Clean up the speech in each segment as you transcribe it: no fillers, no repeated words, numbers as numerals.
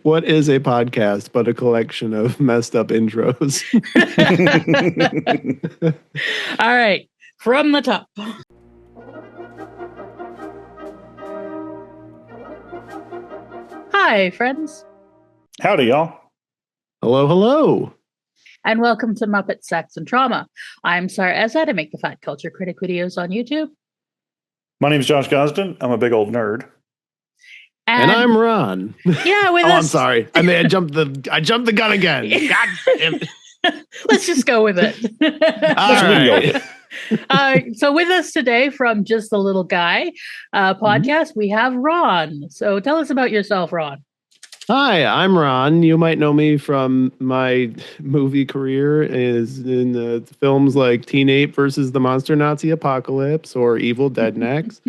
What is a podcast but a collection of messed up intros? All right, from the top. Hi, friends. Howdy, y'all. Hello, hello. And welcome to Muppet Sex and Trauma. I'm Sara Ezzat. I make the Fat Culture Critic videos on YouTube. My name is Josh Gosdin. I'm a big old nerd. And I'm Ron. Yeah, with us. I'm sorry. I jumped the gun again. God damn it. Let's just go with it. All right. So with us today from Just the Little Guy podcast, we have Ron. So tell us about yourself, Ron. Hi, I'm Ron. You might know me from my movie career is in films like Teen Ape versus the Monster Nazi Apocalypse or Evil Dead Next.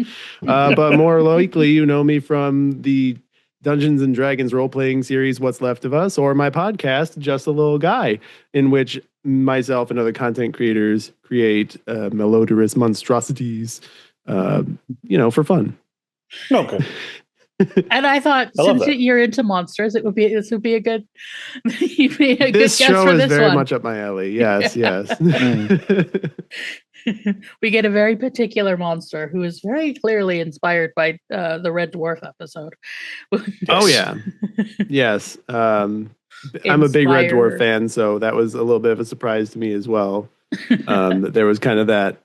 But more likely, you know me from the Dungeons and Dragons role-playing series What's Left of Us, or my podcast, Just a Little Guy, in which myself and other content creators create malodorous monstrosities, for fun. Okay. And I thought, since you're into monsters, this would be a good. You'd be a this good guest show for is this very one. much up my alley. Yes, yes. We get a very particular monster who is very clearly inspired by the Red Dwarf episode. Oh yeah, yes. I'm a big Red Dwarf fan, so that was a little bit of a surprise to me as well. That there was kind of that.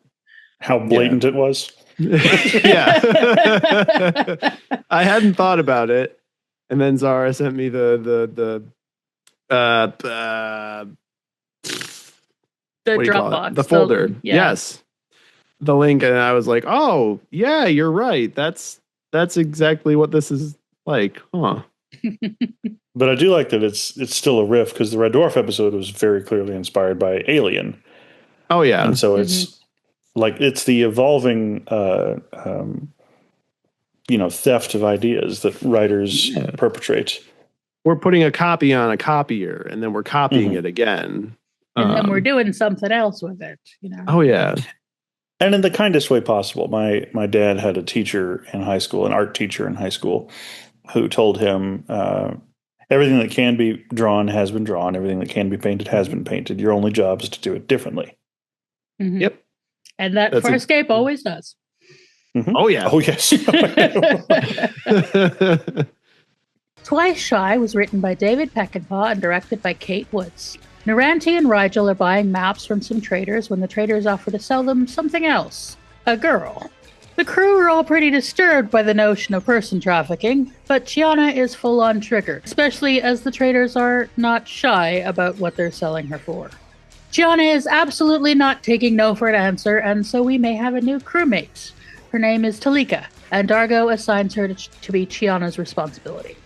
How blatant it was. Yeah. I hadn't thought about it, and then Zara sent me the Dropbox, the folder. Yes, the link, and I was like, oh yeah, you're right. That's exactly what this is like, huh? But I do like that it's still a riff, because the Red Dwarf episode was very clearly inspired by Alien. Oh yeah, and so it's like it's the evolving theft of ideas that writers perpetrate. We're putting a copy on a copier, and then we're copying it again, and then we're doing something else with it. Oh yeah. And in the kindest way possible. My dad had a teacher in high school, an art teacher in high school, who told him everything that can be drawn has been drawn, everything that can be painted has been painted. Your only job is to do it differently. Mm-hmm. Yep. And that's Farscape always does. Mm-hmm. Oh yeah. Oh yes. Twice Shy was written by David Peckinpah and directed by Kate Woods. Naranti and Rigel are buying maps from some traders when the traders offer to sell them something else. A girl. The crew are all pretty disturbed by the notion of person trafficking, but Chiana is full-on triggered, especially as the traders are not shy about what they're selling her for. Chiana is absolutely not taking no for an answer, and so we may have a new crewmate. Her name is Talika, and Dargo assigns her to be Chiana's responsibility.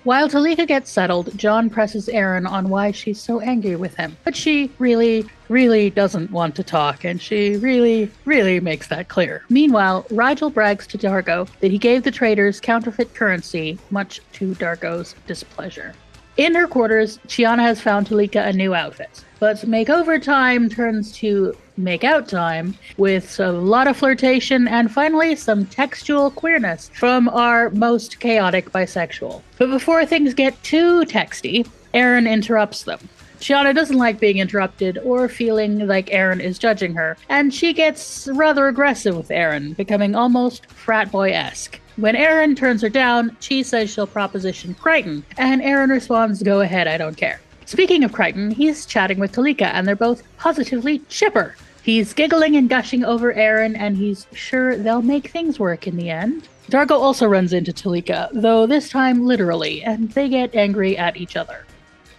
While Talika gets settled, John presses Aaron on why she's so angry with him. But she really, really doesn't want to talk, and she really, really makes that clear. Meanwhile, Rigel brags to Dargo that he gave the traders counterfeit currency, much to Dargo's displeasure. In her quarters, Chiana has found Talika a new outfit. But makeover time turns to make-out time, with a lot of flirtation and finally some textual queerness from our most chaotic bisexual. But before things get too texty, Aaron interrupts them. Chiana doesn't like being interrupted or feeling like Aaron is judging her, and she gets rather aggressive with Aaron, becoming almost frat boy-esque. When Aaron turns her down, she says she'll proposition Crichton, and Aaron responds, "Go ahead, I don't care." Speaking of Crichton, he's chatting with Talika, and they're both positively chipper. He's giggling and gushing over Aaron, and he's sure they'll make things work in the end. Dargo also runs into Talika, though this time literally, and they get angry at each other.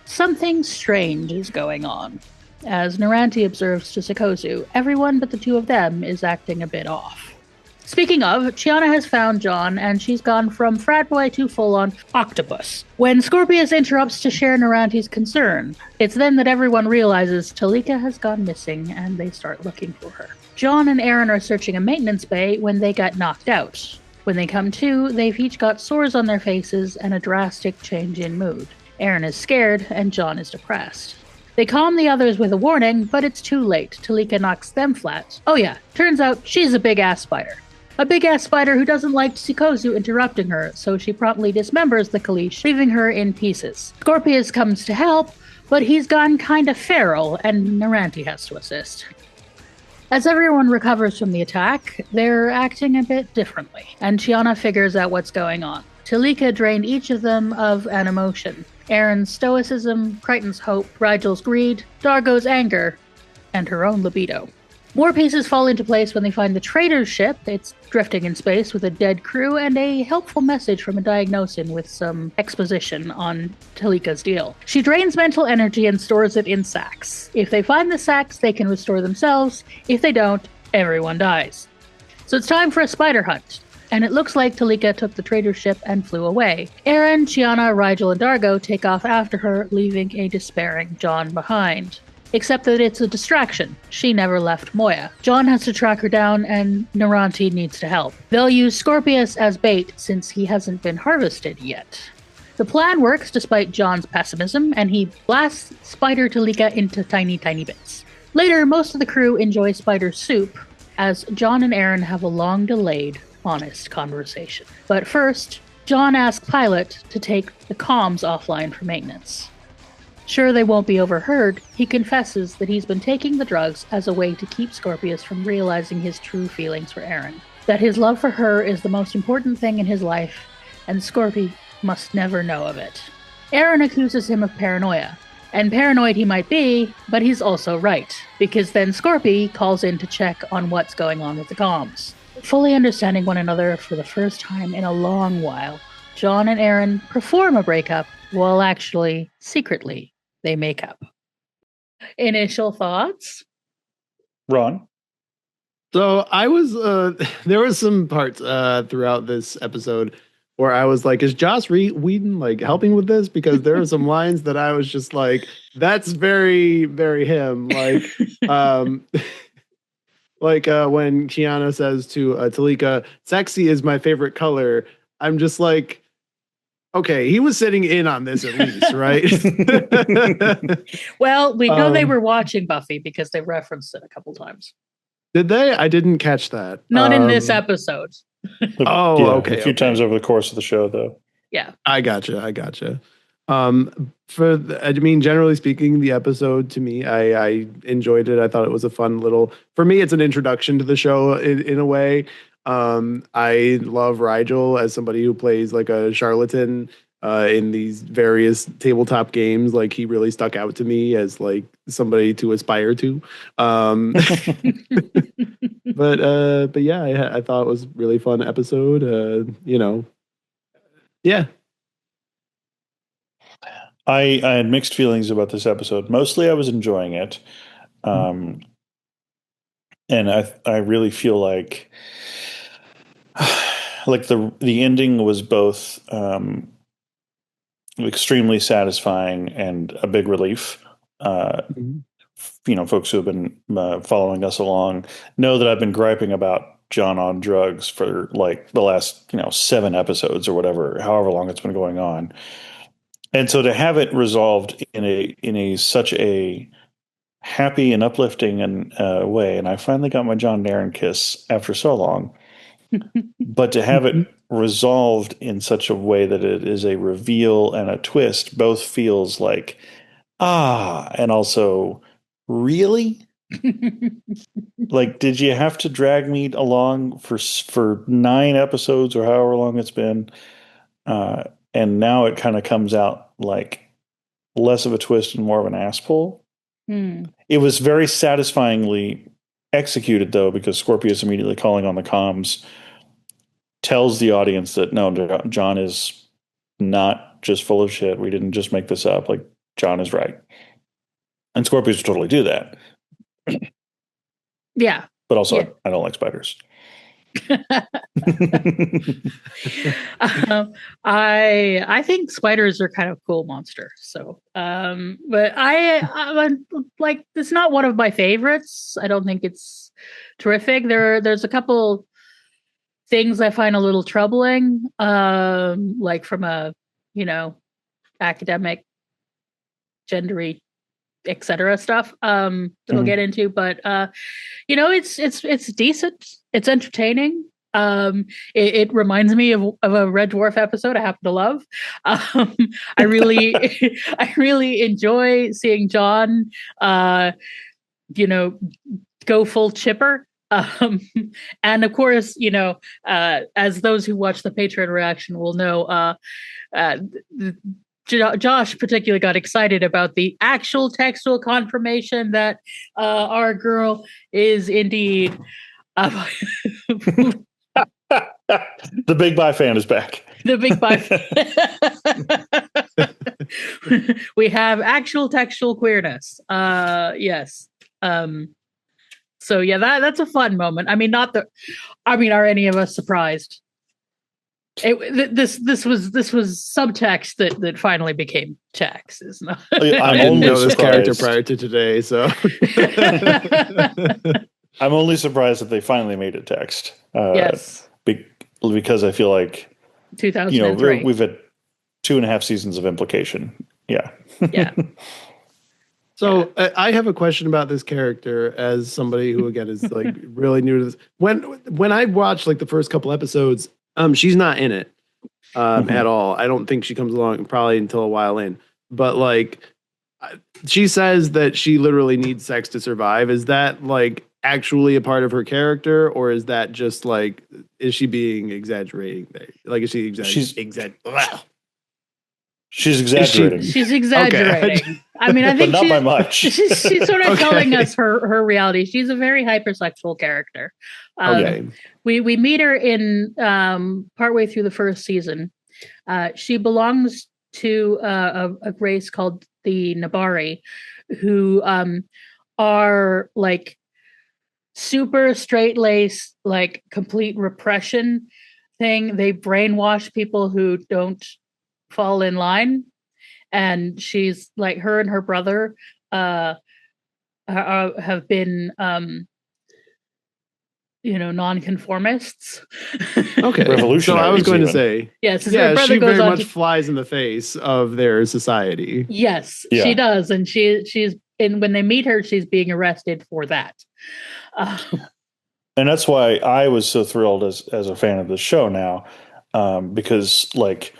Something strange is going on. As Naranti observes to Sikozu, everyone but the two of them is acting a bit off. Speaking of, Chiana has found John, and she's gone from frat boy to full-on octopus. When Scorpius interrupts to share Naranti's concern, it's then that everyone realizes Talika has gone missing, and they start looking for her. John and Aaron are searching a maintenance bay when they got knocked out. When they come to, they've each got sores on their faces and a drastic change in mood. Aaron is scared, and John is depressed. They calm the others with a warning, but it's too late. Talika knocks them flat. Oh yeah, turns out she's a big ass spider. a big-ass spider who doesn't like Sikozu interrupting her, so she promptly dismembers the Kaleesh, leaving her in pieces. Scorpius comes to help, but he's gone kind of feral, and Naranti has to assist. As everyone recovers from the attack, they're acting a bit differently, and Chiana figures out what's going on. Talika drained each of them of an emotion. Erin's stoicism, Crichton's hope, Rigel's greed, Dargo's anger, and her own libido. More pieces fall into place when they find the trader's ship. It's drifting in space with a dead crew and a helpful message from a diagnosin with some exposition on Talika's deal. She drains mental energy and stores it in sacks. If they find the sacks, they can restore themselves. If they don't, everyone dies. So it's time for a spider hunt. And it looks like Talika took the trader's ship and flew away. Erin, Chiana, Rigel, and Dargo take off after her, leaving a despairing John behind. Except that it's a distraction. She never left Moya. John has to track her down, and Naranti needs to help. They'll use Scorpius as bait since he hasn't been harvested yet. The plan works despite John's pessimism, and he blasts Spider Talika into tiny, tiny bits. Later, most of the crew enjoy spider soup, as John and Erin have a long-delayed, honest conversation. But first, John asks Pilot to take the comms offline for maintenance. Sure they won't be overheard, he confesses that he's been taking the drugs as a way to keep Scorpius from realizing his true feelings for Erin. That his love for her is the most important thing in his life, and Scorpi must never know of it. Erin accuses him of paranoia, and paranoid he might be, but he's also right, because then Scorpi calls in to check on what's going on with the comms. Fully understanding one another for the first time in a long while, John and Erin perform a breakup, while actually, secretly, they make up. Initial thoughts? Ron? So I was, there was some parts throughout this episode where I was like, is Joss Whedon like helping with this? Because there are some lines that I was just like, that's very, very him. Like, when Chiana says to Talika, sexy is my favorite color. I'm just like, okay, he was sitting in on this at least, right? Well, we know they were watching Buffy because they referenced it a couple times. Did they? I didn't catch that. Not in this episode. Okay. A few times over the course of the show, though. Yeah. I gotcha. Generally speaking, the episode to me, I enjoyed it. I thought it was a fun little, for me, it's an introduction to the show in a way. I love Rigel as somebody who plays like a charlatan in these various tabletop games. Like he really stuck out to me as like somebody to aspire to. But yeah, I thought it was a really fun episode. Yeah. I had mixed feelings about this episode. Mostly I was enjoying it. And I really feel like the ending was both extremely satisfying and a big relief. Folks who have been following us along know that I've been griping about John on drugs for like the last 7 episodes or whatever, however long it's been going on. And so to have it resolved in such a happy and uplifting way, and I finally got my John and Aaron kiss after so long. But to have it resolved in such a way that it is a reveal and a twist both feels like, and also, really? Like, did you have to drag me along for 9 episodes or however long it's been? And now it kind of comes out like less of a twist and more of an ass pull. It was very satisfyingly executed, though, because Scorpius immediately calling on the comms tells the audience that no, John is not just full of shit. We didn't just make this up. Like, John is right. And Scorpius would totally do that. Yeah. But also, yeah. I don't like spiders. I think spiders are kind of cool monster. So, but I like, it's not one of my favorites. I don't think it's terrific. There's a couple things I find a little troubling, like from a, academic, gendery, etc. stuff, that we'll get into, but, it's decent. It's entertaining. It reminds me of a Red Dwarf episode I happen to love. I really, I really enjoy seeing John, go full chipper. And of course, as those who watch the Patreon reaction will know, Josh particularly got excited about the actual textual confirmation that our girl is indeed. The Big Bi fan is back. The Big Bi. We have actual textual queerness. Yes. So yeah, that's a fun moment. I mean, are any of us surprised? This was subtext that finally became text. Is not. I didn't know this character prior to today, so I'm only surprised that they finally made it text. Yes, because I feel like 2003. We've had 2.5 seasons of implication. Yeah. Yeah. So I have a question about this character as somebody who, again, is like really new to this. When I watched like the first couple episodes, she's not in it at all. I don't think she comes along probably until a while in. But like, she says that she literally needs sex to survive. Is that like actually a part of her character, or is that just like, is she being exaggerating? Like, is she exaggerating? She's exaggerating. She's exaggerating. Okay. I mean, I think but not by much. She's sort of telling us her reality. She's a very hypersexual character. Okay. We meet her in partway through the first season. She belongs to a race called the Nabari, who are like super straight lace, like complete repression thing. They brainwash people who don't fall in line, and she's like, her and her brother have been nonconformists. Okay, revolutionary. So I was going to say, yes, yeah, she very much flies in the face of their society. Yes, yeah. She does, and she's when they meet her, she's being arrested for that. And that's why I was so thrilled as a fan of the show now, because like,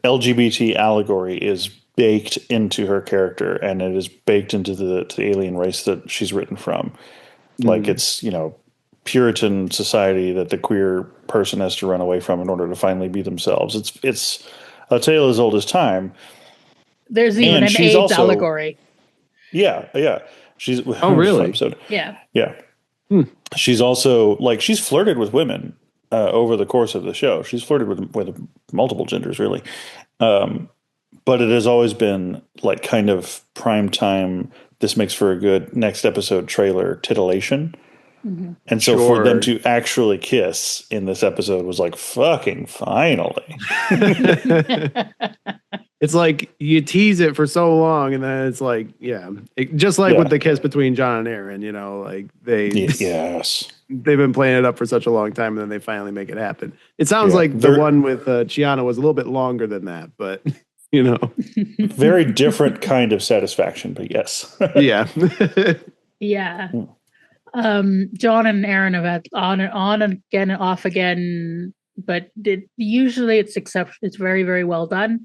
LGBT allegory is baked into her character, and it is baked into the alien race that she's written from. Like, it's, Puritan society that the queer person has to run away from in order to finally be themselves. It's a tale as old as time. There's even an AIDS allegory. Yeah. She's really? Episode. Yeah. She's also like, she's flirted with women over the course of the show. She's flirted with multiple genders, really. But it has always been like kind of prime time. This makes for a good next episode trailer titillation. Mm-hmm. And so for them to actually kiss in this episode was like, fucking finally. It's like you tease it for so long, and then it's like, just like with the kiss between John and Aaron, like they've been playing it up for such a long time, and then they finally make it happen. It sounds like the one with Chiana was a little bit longer than that, but very different kind of satisfaction, but yes. Yeah. Yeah. John and Aaron have had on again and off again, but usually it's very, very well done.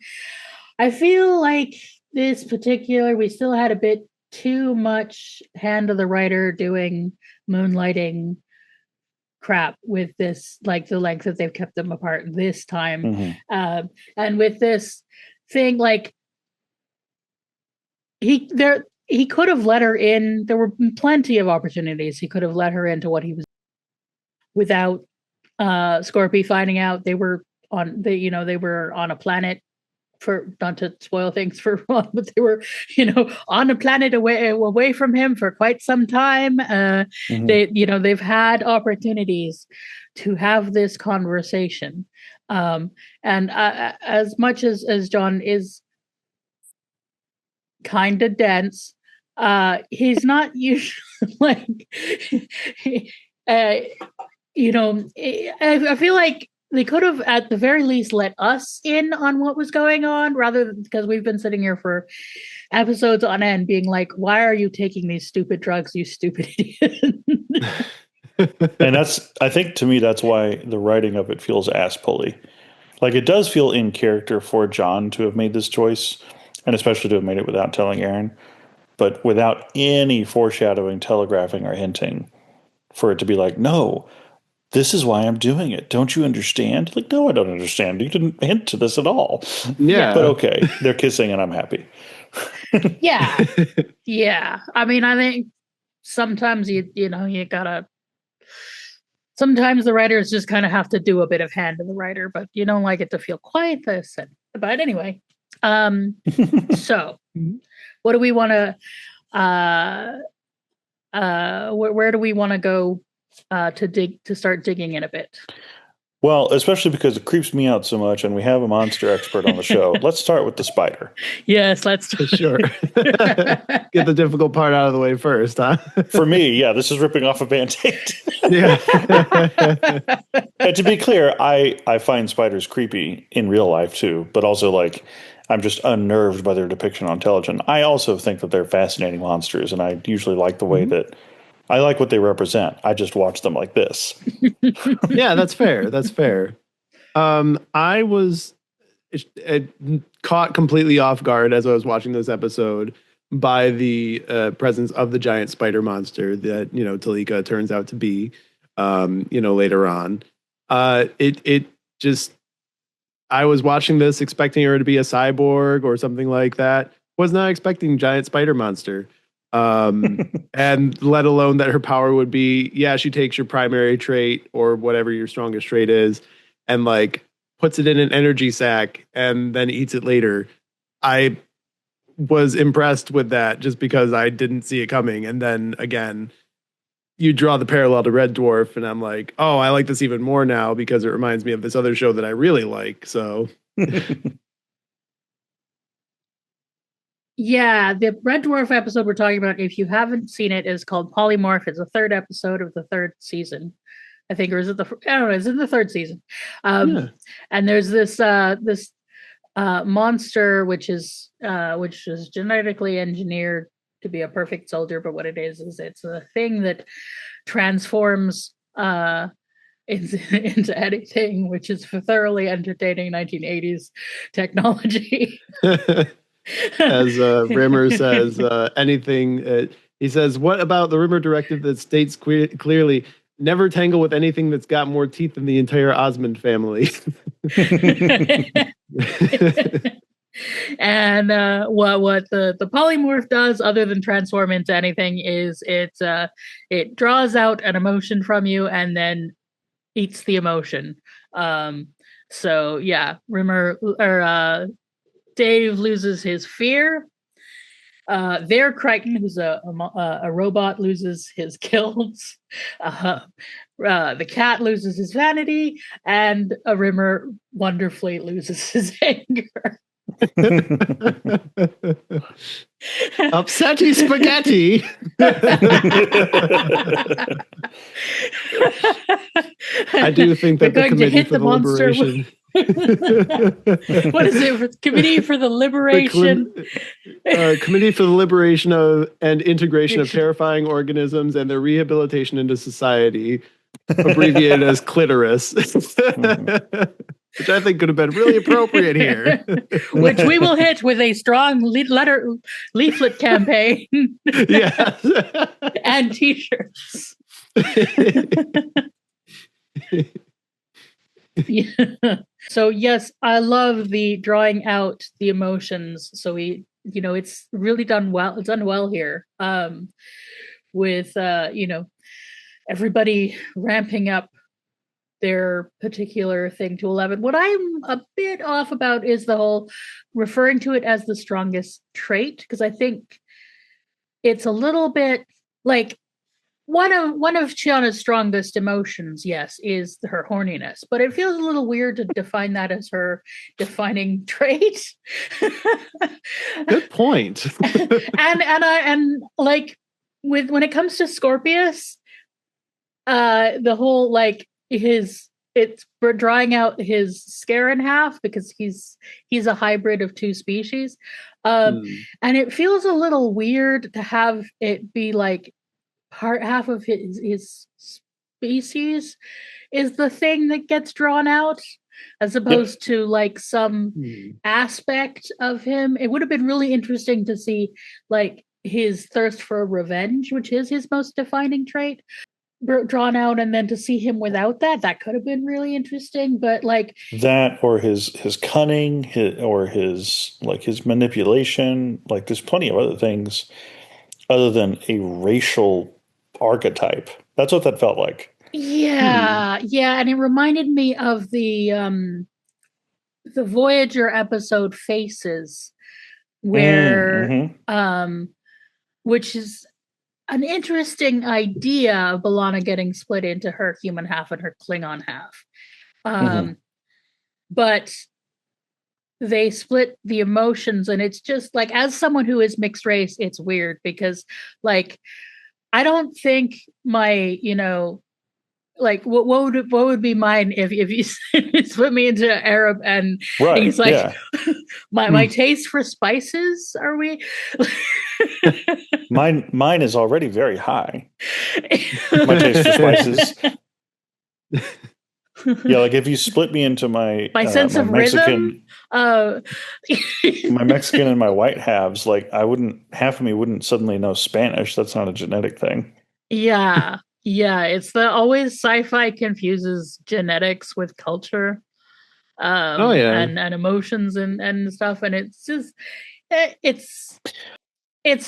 I feel like this particular, we still had a bit too much hand of the writer doing moonlighting crap with this, like the length that they've kept them apart this time. Mm-hmm. And with this thing, like he could have let her in. There were plenty of opportunities. He could have let her into what he was without Scorpy finding out they were on a planet, for not to spoil things for Ron, but they were, on a planet away from him for quite some time. Mm-hmm. They've had opportunities to have this conversation. And as much as John is kind of dense, he's not usually like, I feel like they could have at the very least let us in on what was going on, rather than, because we've been sitting here for episodes on end being like, why are you taking these stupid drugs, you stupid idiot? And I think to me, that's why the writing of it feels ass pulley. Like it does feel in character for John to have made this choice, and especially to have made it without telling Aaron, but without any foreshadowing, telegraphing, or hinting for it to be like, no, this is why I'm doing it. Don't you understand? Like, no, I don't understand. You didn't hint to this at all. Yeah. But okay, they're kissing and I'm happy. Yeah. Yeah. I mean, I think sometimes you gotta, sometimes the writers just kind of have to do a bit of hand in the writer, but you don't like it to feel quite this. But anyway, so what do we want to, where do we want to go to start digging in a bit? Well, especially because it creeps me out so much, and we have a monster expert on the show. Let's start with the spider. Yes, let's Sure. Get the difficult part out of the way first, huh? For me, yeah, this is ripping off a Band-Aid. Yeah. And to be clear, I find spiders creepy in real life too, but also like I'm just unnerved by their depiction on television. I also think that they're fascinating monsters, and I usually like the way that I like what they represent. I just watch them like this. Yeah, that's fair. That's fair. I was caught completely off guard as I was watching this episode by the presence of the giant spider monster that, Talika turns out to be, later on. It just, I was watching this expecting her to be a cyborg or something like that. Was not expecting giant spider monster. And let alone that her power would be, she takes your primary trait or whatever your strongest trait is and like puts it in an energy sac and then eats it later. I was impressed with that just because I didn't see it coming. And then again, you draw the parallel to Red Dwarf and I'm like, oh, I like this even more now because it reminds me of this other show that I really like. So yeah, the Red Dwarf episode we're talking about, if you haven't seen it, is called Polymorph. It's the third episode of the third season, I think, or is it I don't know. It's in the third season. And there's this monster which is genetically engineered to be a perfect soldier, but what it is it's a thing that transforms into anything, which is thoroughly entertaining 1980s technology. As Rimmer says, anything. He says, "What about the Rimmer directive that states clearly never tangle with anything that's got more teeth than the entire Osmond family?" And what the polymorph does, other than transform into anything, is it draws out an emotion from you and then eats the emotion. So yeah, Rimmer or Dave loses his fear. There, Crichton, who's a robot, loses his kills. The cat loses his vanity, and a Rimmer wonderfully loses his anger. Upsetty spaghetti. I do think that the Committee for the Liberation. What is it? Committee for the Liberation. Committee for the Liberation of and Integration of Terrifying Organisms and their Rehabilitation into Society, abbreviated as Clitoris, which I think could have been really appropriate here. Which we will hit with a strong leaflet campaign. Yes. And t-shirts. Yeah. So yes, I love the drawing out the emotions. So it's really done well. It's done well here. With everybody ramping up their particular thing to 11. What I'm a bit off about is the whole referring to it as the strongest trait, because I think it's a little bit like one of Chiana's strongest emotions, yes, is her horniness, but it feels a little weird to define that as her defining trait. Good point. and like when it comes to Scorpius, the whole like it's drawing out his scare in half because he's a hybrid of two species, and it feels a little weird to have it be like half of his species is the thing that gets drawn out, as opposed to like some aspect of him. It would have been really interesting to see like his thirst for revenge, which is his most defining trait, drawn out, and then to see him without that could have been really interesting. But like that, or his cunning, his manipulation. Like, there's plenty of other things other than a racial archetype. That's what that felt like. Yeah, and it reminded me of the Voyager episode Faces, where which is an interesting idea of B'Elanna getting split into her human half and her Klingon half. But they split the emotions, and it's just like, as someone who is mixed race, it's weird because like I don't think my, like what would be mine if you split me into Arab and he's like my taste for spices, are we? mine is already very high. My taste for spices. Yeah, like if you split me into my sense of Mexican, rhythm, my Mexican and my white halves, like half of me wouldn't suddenly know Spanish. That's not a genetic thing. Yeah, it's always sci-fi confuses genetics with culture, and emotions and stuff, and it's just it's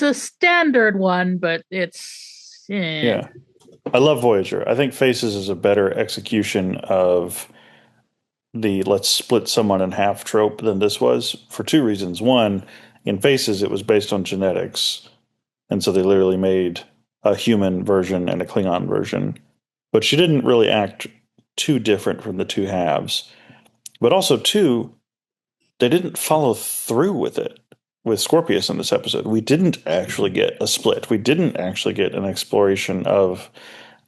a standard one, but it's yeah. I love Voyager. I think Faces is a better execution of the let's split someone in half trope than this was, for two reasons. One, in Faces, it was based on genetics. And so they literally made a human version and a Klingon version. But she didn't really act too different from the two halves. But also, two, they didn't follow through with it. With Scorpius in this episode, we didn't actually get a split. We didn't actually get an exploration of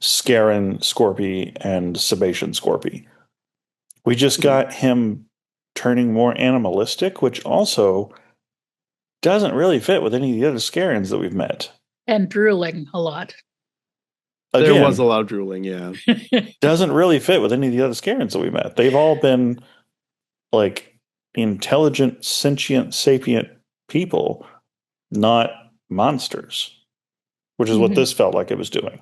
Scarran Scorpy and Sebacean Scorpy. We just got him turning more animalistic, which also doesn't really fit with any of the other Scarrans that we've met. And drooling a lot. Again, there was a lot of drooling, yeah. Doesn't really fit with any of the other Scarrans that we met. They've all been like intelligent, sentient, sapient people, not monsters, which is what this felt like it was doing.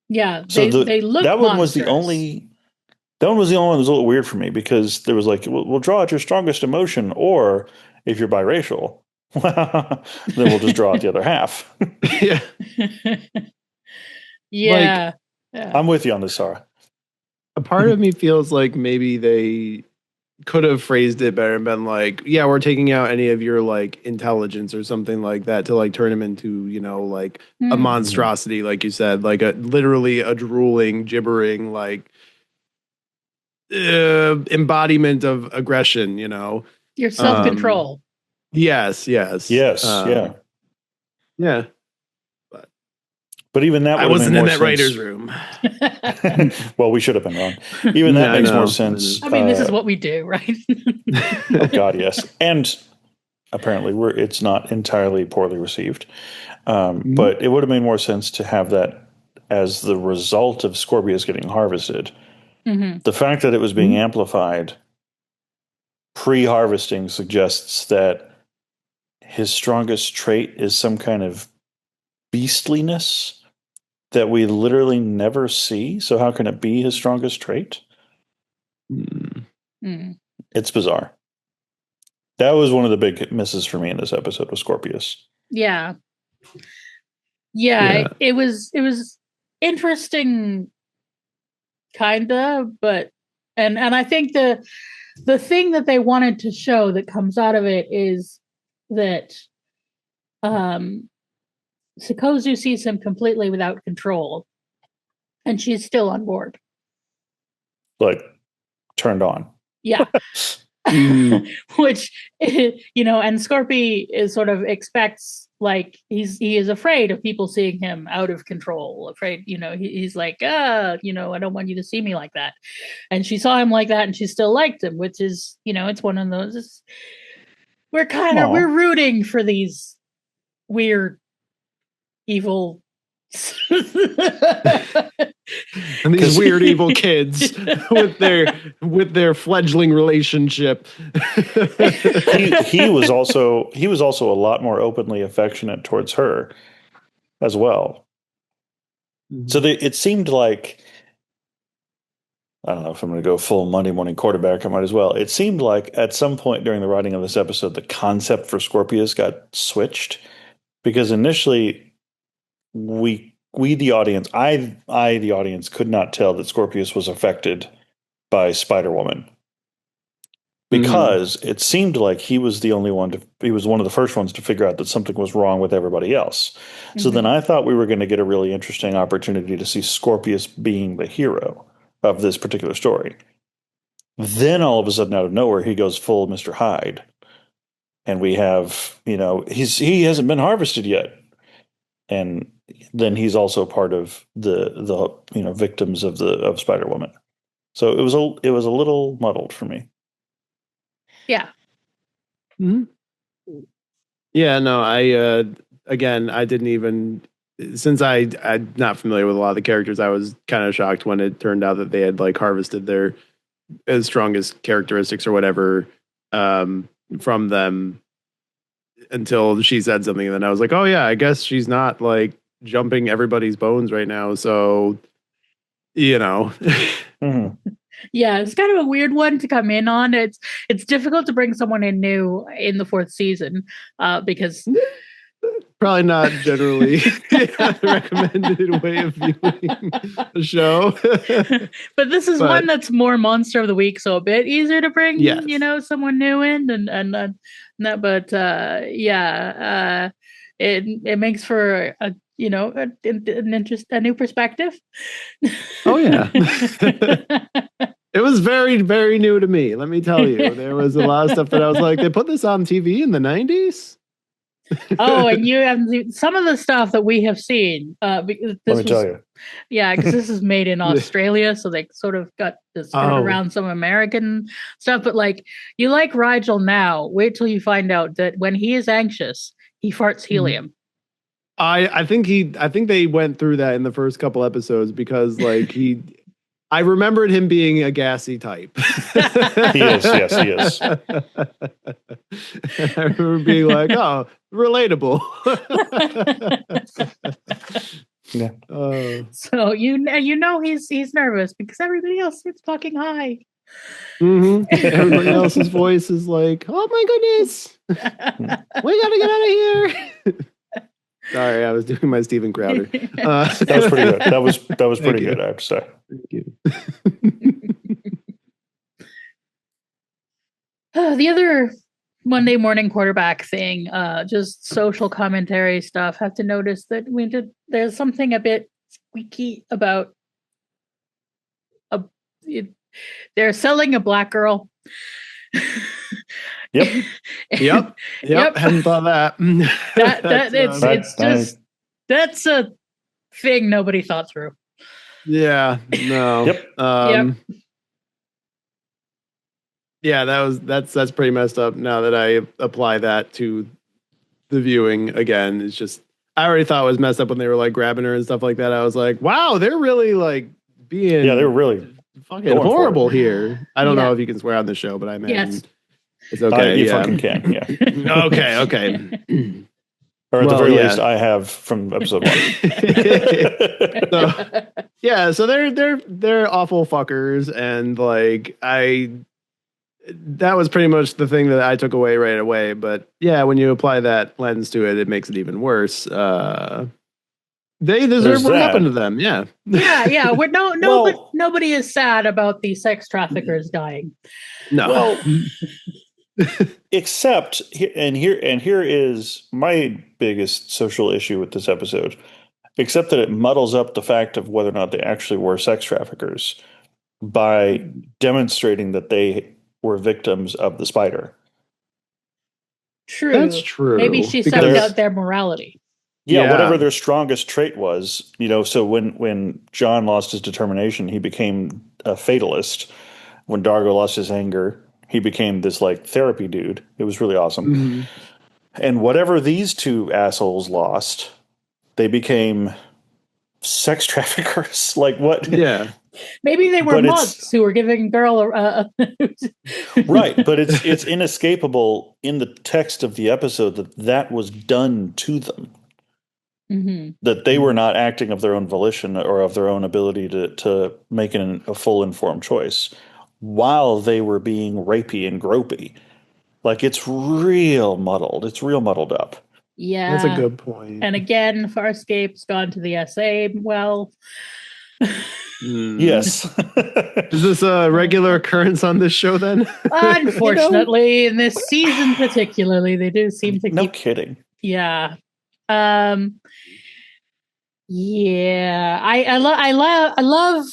Yeah, they look. That one monsters. was the only. That one was the only one that was a little weird for me, because there was like, we'll draw out your strongest emotion, or if you're biracial, then we'll just draw out the other half. Yeah. Yeah. I'm with you on this, Sara. A part of me feels like maybe they could have phrased it better and been like, yeah, we're taking out any of your like intelligence or something like that to like turn him into, like a monstrosity, like you said, like literally a drooling, gibbering, like embodiment of aggression, Your self-control. Yes. Yeah. But even that, I wasn't in that writer's room. Well, we should have been wrong. Even that makes more sense. I mean, this is what we do, right? Oh God, yes. And apparently it's not entirely poorly received. But it would have made more sense to have that as the result of Scorpius getting harvested. The fact that it was being amplified pre-harvesting suggests that his strongest trait is some kind of beastliness that we literally never see. So how can it be his strongest trait? It's bizarre. That was one of the big misses for me in this episode with Scorpius. Yeah. It was interesting, kinda, but and I think the thing that they wanted to show that comes out of it is that Sikozu sees him completely without control, and she's still on board. Like, turned on. Yeah. Which, and Scorpy is sort of expects, like, he is afraid of people seeing him out of control, afraid, he's like, I don't want you to see me like that. And she saw him like that, and she still liked him, which is, it's one of those, we're rooting for these weird, evil And these weird evil kids with their fledgling relationship. he was also a lot more openly affectionate towards her as well. So it seemed like, I don't know if I'm going to go full Monday morning quarterback. I might as well. It seemed like at some point during the writing of this episode, the concept for Scorpius got switched, because initially we the audience, I the audience could not tell that Scorpius was affected by Spider-Woman, because it seemed like he was the only one he was one of the first ones to figure out that something was wrong with everybody else. So then I thought we were going to get a really interesting opportunity to see Scorpius being the hero of this particular story. Then all of a sudden, out of nowhere, he goes full Mr. Hyde. And we have, he hasn't been harvested yet. And then he's also part of the victims of Spider-Woman. So it was a little muddled for me. Yeah. Mm-hmm. Yeah, no, I didn't even, since I'm not familiar with a lot of the characters, I was kind of shocked when it turned out that they had like harvested their strongest characteristics or whatever from them, until she said something, and then I was like, oh yeah, I guess she's not like jumping everybody's bones right now, so Mm-hmm. Yeah, it's kind of a weird one to come in on. It's difficult to bring someone in new in the fourth season because probably not generally the recommended way of viewing the show. But this is one that's more monster of the week, so a bit easier to bring, someone new in and that. But it makes for a new perspective. Oh yeah. It was very, very new to me. Let me tell you, there was a lot of stuff that I was like, they put this on TV in the 90s. Oh, and you have some of the stuff that we have seen. Let me tell you. Yeah, because this is made in Australia, so they sort of got this around some American stuff. But like, you like Rigel now, wait till you find out that when he is anxious, he farts helium. I think they went through that in the first couple episodes, because like I remembered him being a gassy type. He is, yes, he is. I remember being like, oh, relatable. Yeah. So he's nervous because everybody else is fucking high. Mm-hmm. Everybody else's voice is like, oh my goodness, we gotta get out of here. Sorry, I was doing my Steven Crowder. That was pretty good. That was pretty good, I have to say. Thank you. The other Monday morning quarterback thing, just social commentary stuff. Have to notice that there's something a bit squeaky about they're selling a black girl. Yep. Hadn't thought that. That's a thing nobody thought through. Yeah. No. Yep. Yeah, that's pretty messed up. Now that I apply that to the viewing again, it's just, I already thought it was messed up when they were like grabbing her and stuff like that. I was like, wow, they're really like being they're really fucking horrible here. I don't know if you can swear on the show, but I imagine it's okay. You fucking can. Yeah. Okay. Or at the very least, I have from episode 1. So they're awful fuckers, and like that was pretty much the thing that I took away right away. But yeah, when you apply that lens to it, it makes it even worse. They deserve what happened to them. Yeah. Yeah. Nobody is sad about the sex traffickers dying. No. Well, except, and here is my biggest social issue with this episode, except that it muddles up the fact of whether or not they actually were sex traffickers by demonstrating that they were victims of the spider. True. That's true. Maybe she sucked out their morality. Yeah, whatever their strongest trait was, so when John lost his determination, he became a fatalist. When Dargo lost his anger, he became this like therapy dude. It was really awesome. Mm-hmm. And whatever these two assholes lost, they became sex traffickers. Like what? Yeah. Maybe they were monks who were giving a girl right, but it's inescapable in the text of the episode that was done to them. Mm-hmm. That they were not acting of their own volition or of their own ability to make a full informed choice while they were being rapey and gropey. Like it's real muddled. It's real muddled up. Yeah. That's a good point. And again, Farscape's gone to the SA. Well, yes. Is this a regular occurrence on this show then? Unfortunately, in this season particularly, they do seem to No kidding. Yeah. Yeah. I love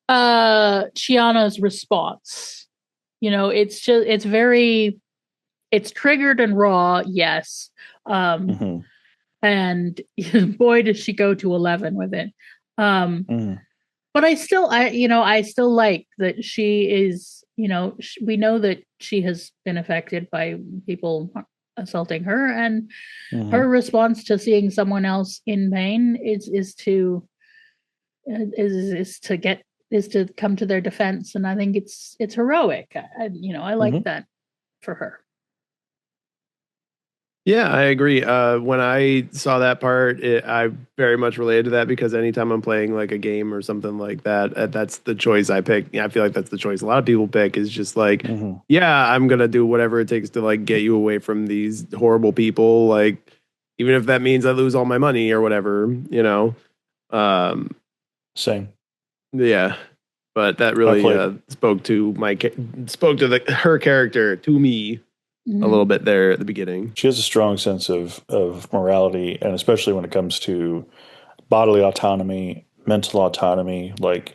Chiana's response. You know, it's triggered and raw, yes. And boy does she go to 11 with it. But I still like that she is, you know, we know that she has been affected by people assaulting her, and her response to seeing someone else in pain is to come to their defense, and I think it's heroic. I like that for her. Yeah, I agree. When I saw that part, I very much related to that because anytime I'm playing like a game or something like that, that's the choice I pick. I feel like that's the choice a lot of people pick is just like, yeah, I'm going to do whatever it takes to like get you away from these horrible people. Like, even if that means I lose all my money or whatever, you know? Same. Yeah. But that really spoke to her character to me. A little bit there at the beginning. She has a strong sense of morality, and especially when it comes to bodily autonomy, mental autonomy. Like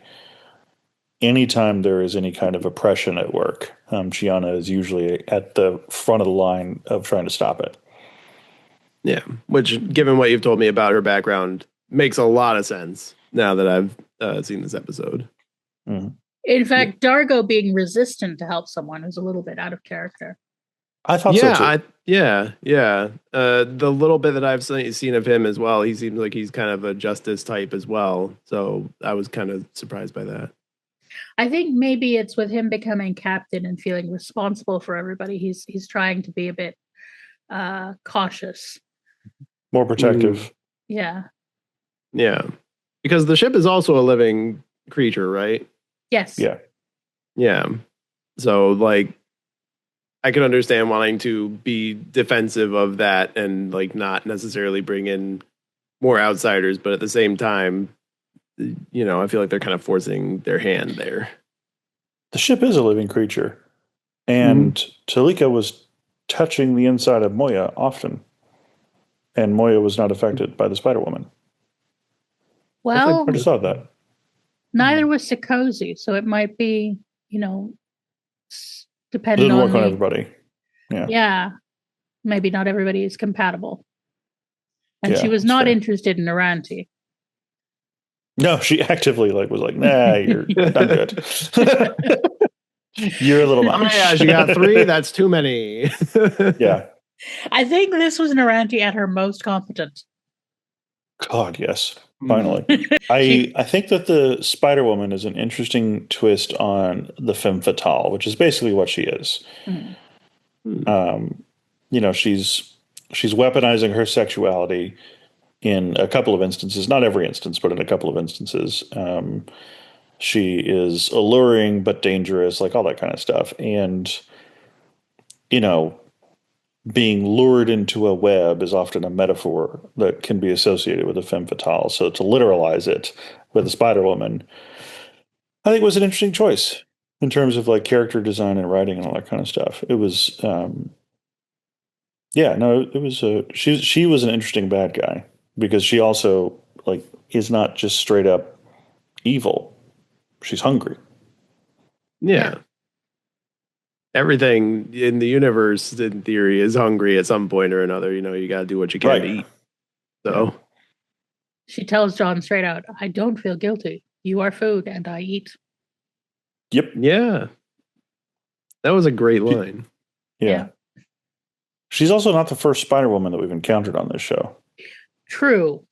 anytime there is any kind of oppression at work, Chiana is usually at the front of the line of trying to stop it. Yeah, which, given what you've told me about her background, makes a lot of sense now that I've seen this episode. In fact, Dargo being resistant to help someone is a little bit out of character. I thought so too. Yeah. The little bit that I've seen of him as well, he seems like he's kind of a justice type as well. So I was kind of surprised by that. I think maybe it's with him becoming captain and feeling responsible for everybody. He's trying to be a bit cautious, more protective. Yeah. Because the ship is also a living creature, right? Yes. Yeah. So like, I can understand wanting to be defensive of that and like not necessarily bring in more outsiders, but at the same time, you know, I feel like they're kind of forcing their hand there. The ship is a living creature, and Talika was touching the inside of Moya often, and Moya was not affected by the Spider Woman. Well, I just thought that. Neither was Sikosi, so it might be, you know, depending on work on everybody. Yeah. Maybe not everybody is compatible. And she was not interested in Naranti. No, she actively was like, nah, I'm good. You're a little much. Oh my gosh, you got 3? That's too many. Yeah. I think this was Naranti at her most competent. God, yes. Finally. I think that the Spider Woman is an interesting twist on the femme fatale, which is basically what she is. You know, she's weaponizing her sexuality in a couple of instances, not every instance, but in a couple of instances. She is alluring but dangerous, like all that kind of stuff. And, you know, being lured into a web is often a metaphor that can be associated with a femme fatale. So to literalize it with a Spider Woman, I think was an interesting choice in terms of like character design and writing and all that kind of stuff. It was, she was an interesting bad guy because she also like is not just straight up evil. She's hungry. Yeah. Everything in the universe, in theory, is hungry at some point or another. You know, you got to do what you can to eat. So she tells John straight out, I don't feel guilty. You are food and I eat. Yep. Yeah. That was a great line. Yeah. She's also not the first Spider-Woman that we've encountered on this show. True.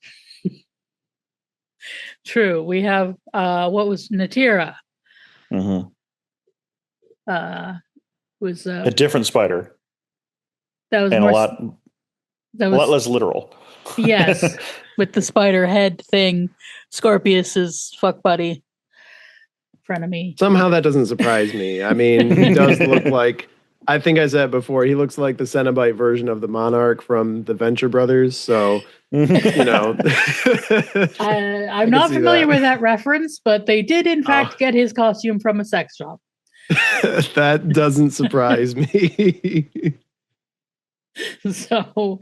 True. We have what was Natira? Mm-hmm. Was A different spider. That was and more. a lot less literal. Yes, with the spider head thing, Scorpius's fuck buddy, frenemy. Somehow that doesn't surprise me. I mean, he does look like, I think I said before, he looks like the Cenobite version of the Monarch from the Venture Brothers. So, you know. I'm not familiar with that reference, but they did in fact get his costume from a sex shop. That doesn't surprise me. So,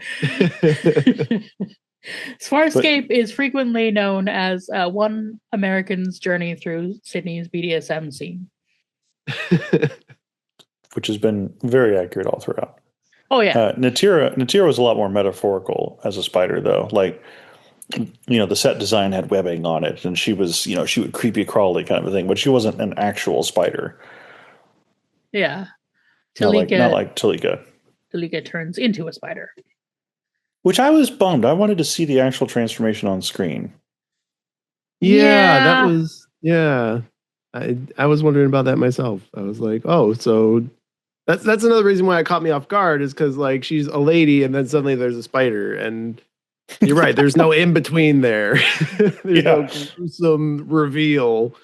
Farscape is frequently known as one American's journey through Sydney's BDSM scene. Which has been very accurate all throughout. Oh, yeah. Natira was a lot more metaphorical as a spider, though. Like, the set design had webbing on it, and she was, she would creepy crawly kind of a thing, but she wasn't an actual spider. Yeah. Not like Talika. Talika turns into a spider. Which I was bummed. I wanted to see the actual transformation on screen. That was, I was wondering about that myself. I was like, oh, so that's another reason why it caught me off guard, is because like she's a lady and then suddenly there's a spider, and you're right, there's no in between there. There's no gruesome reveal.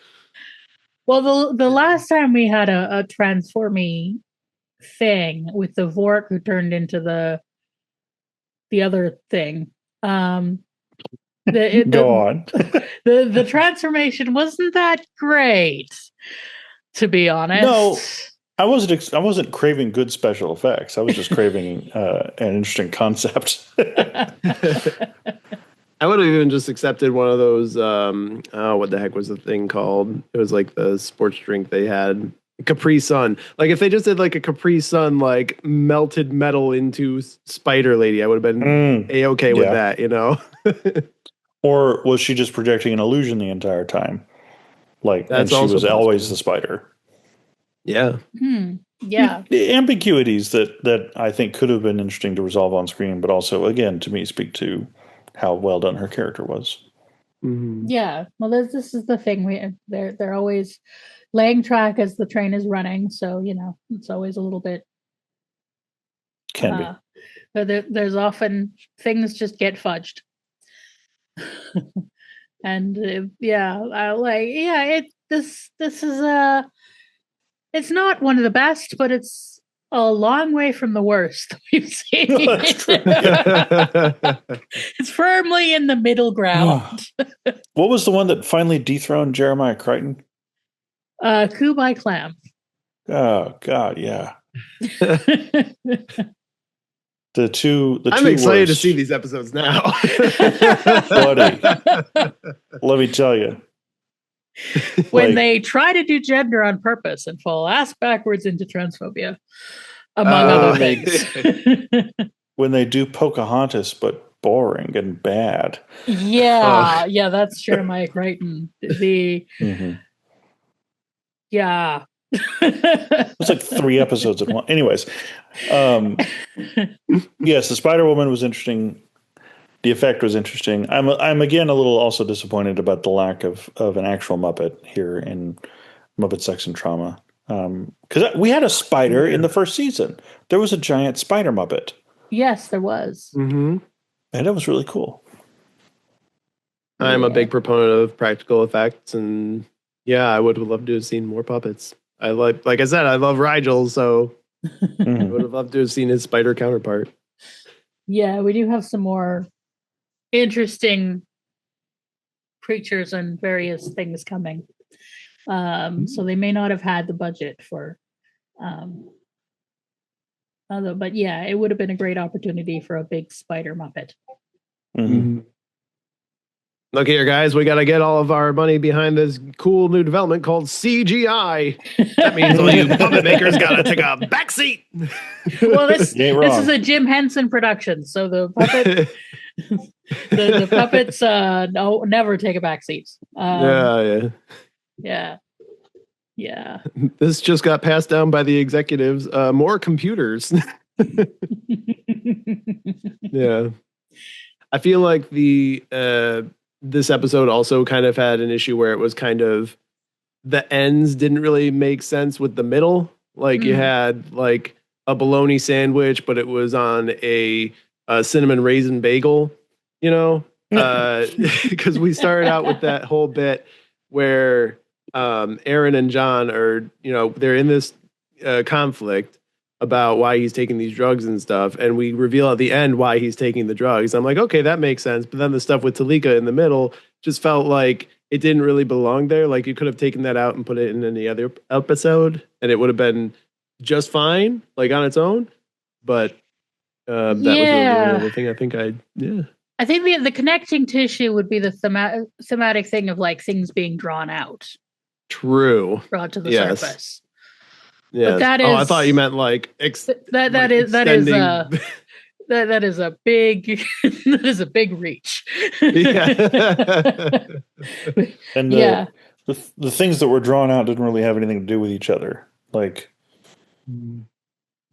Well, the last time we had a transformy thing with the Vork who turned into the other thing, Go on. the transformation wasn't that great, to be honest. No, I wasn't craving good special effects. I was just craving an interesting concept. I would have even just accepted one of those. What the heck was the thing called? It was like the sports drink they had, Capri Sun. Like if they just did like a Capri Sun, like melted metal into Spider Lady, I would have been A-okay with that, Or was she just projecting an illusion the entire time? Like, and she was always the spider. Yeah. Yeah. The ambiguities that I think could have been interesting to resolve on screen, but also, again, to me, speak to how well done her character was. Mm-hmm. Yeah. Well, this is the thing. They're always laying track as the train is running, so it's always a little bit. Can be. But there's often things just get fudged. And this is it's not one of the best, but it's a long way from the worst we've seen. It's firmly in the middle ground. What was the one that finally dethroned Jeremiah Crichton? Kubai Clam. Oh God, yeah. The two. I'm excited worst. to see these episodes now. Buddy, let me tell you. When they try to do gender on purpose and fall ass backwards into transphobia, among other things. When they do Pocahontas, but boring and bad. Yeah, that's Jeremiah Crichton. Yeah. It's like 3 episodes at once. Anyways, yes, the Spider-Woman was interesting. The effect was interesting. I'm again a little also disappointed about the lack of an actual Muppet here in Muppet Sex and Trauma. Because we had a spider in the first season. There was a giant spider Muppet. Yes, there was. Mm-hmm. And that was really cool. I'm a big proponent of practical effects, and I would have loved to have seen more puppets. I like I said, I love Rigel, so I would have loved to have seen his spider counterpart. Yeah, we do have some more interesting creatures and various things coming. So they may not have had the budget for but it would have been a great opportunity for a big spider Muppet. Mm-hmm. Look here, guys, we got to get all of our money behind this cool new development called CGI. That means all you puppet makers got to take a backseat. Well, this is a Jim Henson production, so the puppet, the puppets never take a backseat. Yeah. This just got passed down by the executives. More computers. Yeah. I feel like the this episode also kind of had an issue where it was kind of the ends didn't really make sense with the middle. Like you had like a bologna sandwich, but it was on a cinnamon raisin bagel, you know, because we started out with that whole bit where Aaron and John are, you know, they're in this conflict about why he's taking these drugs and stuff. And we reveal at the end why he's taking the drugs. I'm like, okay, that makes sense. But then the stuff with Talika in the middle just felt like it didn't really belong there. Like you could have taken that out and put it in any other episode and it would have been just fine, like on its own. But that was really the only thing I think I think the connecting tissue would be the thematic thing of like things being drawn out. True. Brought to the surface. Yeah. That is. Oh, I thought you meant like that is a big that is a big reach. Yeah. And the things that were drawn out didn't really have anything to do with each other. Like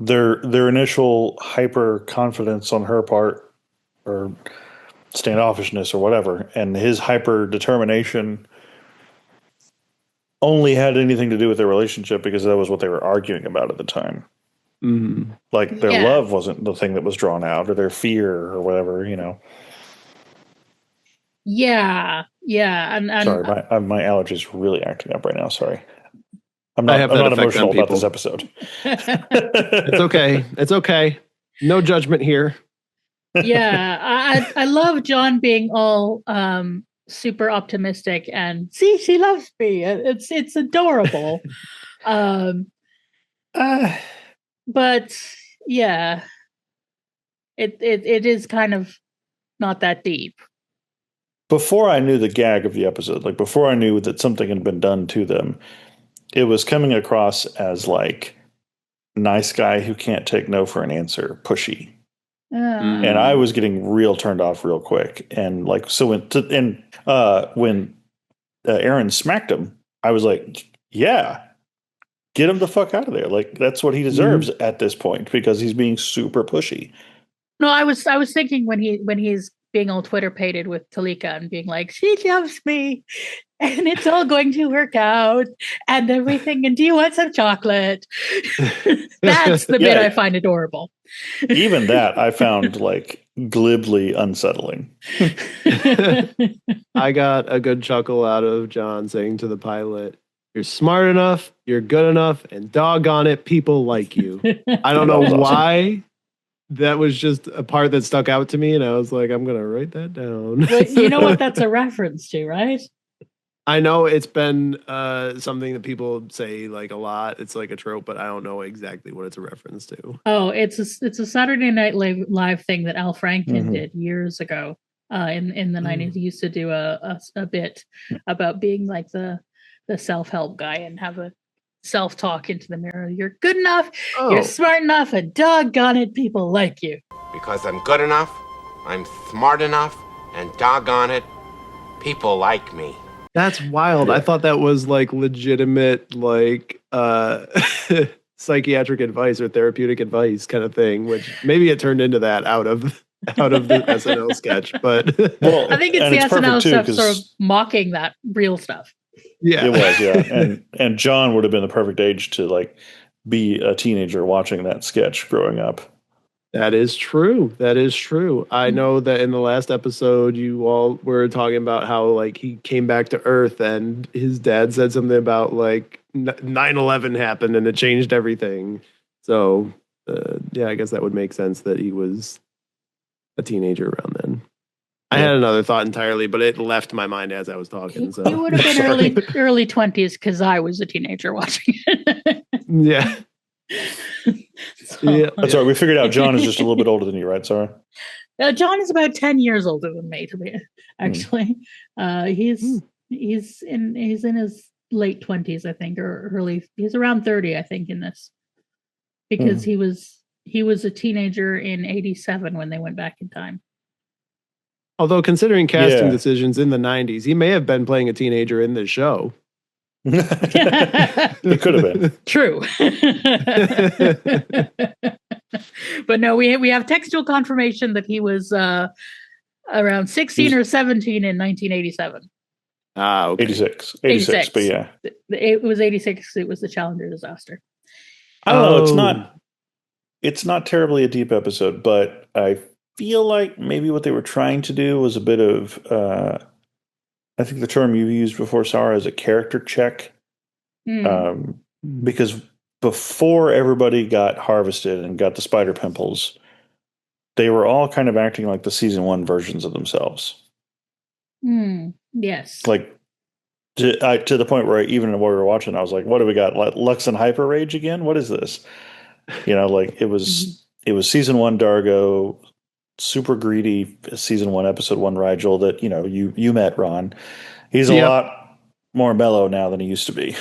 their initial hyper confidence on her part, or standoffishness, or whatever, and his hyper determination only had anything to do with their relationship because that was what they were arguing about at the time. Mm-hmm. Like their love wasn't the thing that was drawn out, or their fear, or whatever, you know. Yeah. And sorry, my allergies really acting up right now. Sorry, I'm not emotional about this episode. It's okay. No judgment here. Yeah, I love John being all super optimistic and see, she loves me. It's adorable. But yeah, it is kind of not that deep. Before I knew the gag of the episode, like before I knew that something had been done to them, it was coming across as like nice guy who can't take no for an answer, pushy. And I was getting real turned off real quick. And like, so when Aaron smacked him, I was like, yeah, get him the fuck out of there. Like, that's what he deserves at this point, because he's being super pushy. No, I was thinking when he's being all Twitter pated with Talika and being like, she loves me and it's all going to work out and everything. And do you want some chocolate? That's the bit I find adorable. Even that I found like glibly unsettling. I got a good chuckle out of John saying to the pilot, "You're smart enough, you're good enough, and doggone it, people like you." I don't know why. That was just a part that stuck out to me, and I was like, I'm going to write that down. But you know what that's a reference to, right? I know it's been something that people say like a lot. It's like a trope, but I don't know exactly what it's a reference to. Oh, it's a Saturday Night Live thing that Al Franken did years ago in the 90s. He used to do a bit about being like the self-help guy and have a self-talk into the mirror. You're good enough, you're smart enough, and doggone it, people like you. Because I'm good enough, I'm smart enough, and doggone it, people like me. That's wild. I thought that was like legitimate, like psychiatric advice or therapeutic advice kind of thing, which maybe it turned into that out of the SNL sketch. But I think it's the SNL stuff sort of mocking that real stuff. Yeah, it was. Yeah, and John would have been the perfect age to like be a teenager watching that sketch growing up. That is true. I know that in the last episode, you all were talking about how like he came back to Earth and his dad said something about like 9/11 happened and it changed everything. So yeah, I guess that would make sense that he was a teenager around then. I had another thought entirely, but it left my mind as I was talking. So you would have been early 20s because I was a teenager watching it. Yeah. Yeah, that's right. We figured out John is just a little bit older than you, right, Sarah? John is about 10 years older than me, to be actually. He's in his late 20s, I think, or early. He's around 30, I think, in this, because he was a teenager in '87 when they went back in time. Although, considering casting decisions in the 90s, he may have been playing a teenager in this show. It could have been. True. But no, we have textual confirmation that he was Around 16 or 17 in 1987. Ah, okay. 86, but yeah. It was 86. It was the Challenger disaster. I don't know. It's not terribly a deep episode, but I feel like maybe what they were trying to do was a bit of, I think the term you've used before, Sara, is a character check. Because before everybody got harvested and got the spider pimples, they were all kind of acting like the season 1 versions of themselves. Yes. Like to the point where even while we were watching, I was like, what do we got? Like Lux and Hyper Rage again? What is this? Like it was season 1 Dargo, super greedy season 1, episode 1 Rigel that, you met, Ron. He's a lot more mellow now than he used to be.